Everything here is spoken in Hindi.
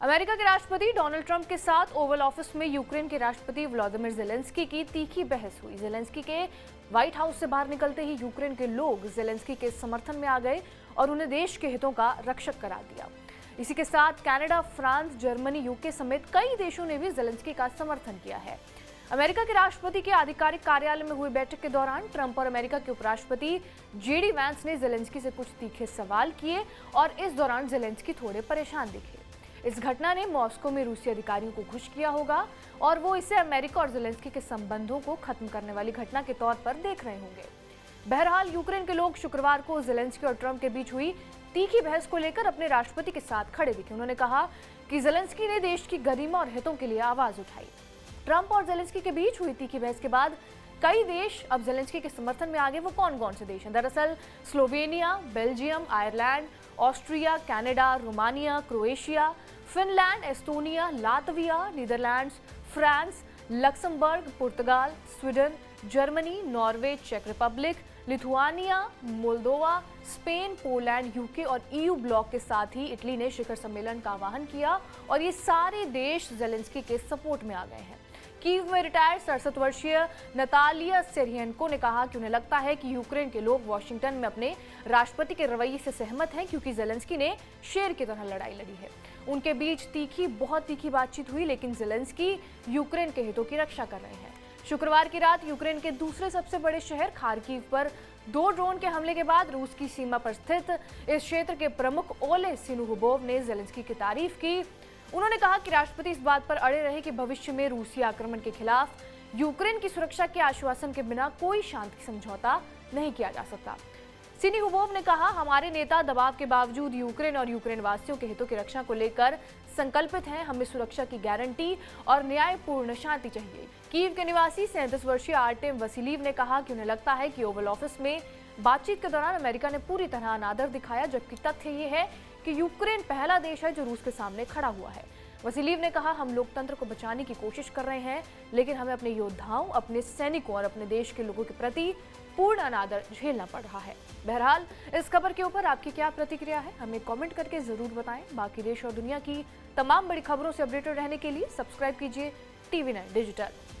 अमेरिका के राष्ट्रपति डोनाल्ड ट्रंप के साथ ओवल ऑफिस में यूक्रेन के राष्ट्रपति व्लादिमीर ज़ेलेंस्की की तीखी बहस हुई। ज़ेलेंस्की के व्हाइट हाउस से बाहर निकलते ही यूक्रेन के लोग ज़ेलेंस्की के समर्थन में आ गए और उन्हें देश के हितों का रक्षक करार दिया। इसी के साथ कनाडा, फ्रांस, जर्मनी, यूके समेत कई देशों ने भी ज़ेलेंस्की का समर्थन किया है। अमेरिका के राष्ट्रपति के आधिकारिक कार्यालय में हुई बैठक के दौरान ट्रंप और अमेरिका के उपराष्ट्रपति जेडी वैंस ने ज़ेलेंस्की से कुछ तीखे सवाल किए और इस दौरान ज़ेलेंस्की थोड़े परेशान दिखे। इस घटना ने मॉस्को में रूसी अधिकारियों को खुश किया होगा और वो इसे अमेरिका और ज़ेलेंस्की के संबंधों को खत्म करने वाली घटना के तौर पर देख रहे होंगे। बहरहाल यूक्रेन के लोग शुक्रवार को ज़ेलेंस्की और ट्रंप के बीच हुई तीखी बहस को लेकर अपने राष्ट्रपति के साथ खड़े दिखे। उन्होंने कहा कि ज़ेलेंस्की ने देश की गरिमा और हितों के लिए आवाज उठाई। ट्रंप और ज़ेलेंस्की के बीच हुई तीखी बहस के बाद कई देश अब ज़ेलेंस्की के समर्थन में आ गए। वो कौन से देश हैं? दरअसल Slovenia, Belgium, Ireland, Austria, Canada, Romania, Croatia, Finland, Estonia, Latvia, Netherlands, France, Luxembourg, पुर्तगाल, स्वीडन, जर्मनी, नॉर्वे, चेक Republic, Lithuania, Moldova, Spain, Poland, UK और ईयू ब्लॉक के साथ ही इटली ने शिखर सम्मेलन का आह्वान किया और ये सारे देश ज़ेलेंस्की के सपोर्ट में आ गए हैं। कीव में रिटायर्ड 67 वर्षीय नतालिया सेरियनको ने कहा कि उन्हें लगता है कि यूक्रेन के लोग वॉशिंगटन में अपने राष्ट्रपति के रवैये से सहमत हैं, क्योंकि ज़ेलेंस्की ने शेर की तरह लड़ाई लड़ी है। उनके बीच बहुत तीखी बातचीत हुई, लेकिन ज़ेलेंस्की यूक्रेन के हितों की रक्षा कर रहे हैं। शुक्रवार की रात यूक्रेन के दूसरे सबसे बड़े शहर खार्किव पर 2 ड्रोन के हमले के बाद रूस की सीमा पर स्थित इस क्षेत्र के प्रमुख ओले सिनुहुबोव ने ज़ेलेंस्की की तारीफ की। उन्होंने कहा कि राष्ट्रपति इस बात पर अड़े रहे कि भविष्य में रूसी आक्रमण के खिलाफ यूक्रेन की सुरक्षा के आश्वासन के बिना कोई शांति समझौता नहीं किया जा सकता। सिनुहुबोव ने कहा, हमारे नेता दबाव के बावजूद यूक्रेन और यूक्रेन वासियों के हितों की रक्षा को लेकर संकल्पित हैं। हमें सुरक्षा की गारंटी और न्यायपूर्ण शांति चाहिए। कीव के निवासी 37 वर्षीय आर्टेम वसीलीव ने कहा कि उन्हें लगता है कि ओवल ऑफिस में बातचीत के दौरान अमेरिका ने पूरी तरह अनादर दिखाया, जबकि तथ्य ये है कि यूक्रेन पहला देश है जो रूस के सामने खड़ा हुआ है। वसीलीव ने कहा, हम लोकतंत्र को बचाने की कोशिश कर रहे हैं, लेकिन हमें अपने योद्धाओं, अपने सैनिकों और अपने देश के लोगों के प्रति पूर्ण अनादर झेलना पड़ रहा है। बहरहाल इस खबर के ऊपर आपकी क्या प्रतिक्रिया है, हमें कमेंट करके जरूर बताएं। बाकी देश और दुनिया की तमाम बड़ी खबरों से अपडेटेड रहने के लिए सब्सक्राइब कीजिए TV9 डिजिटल।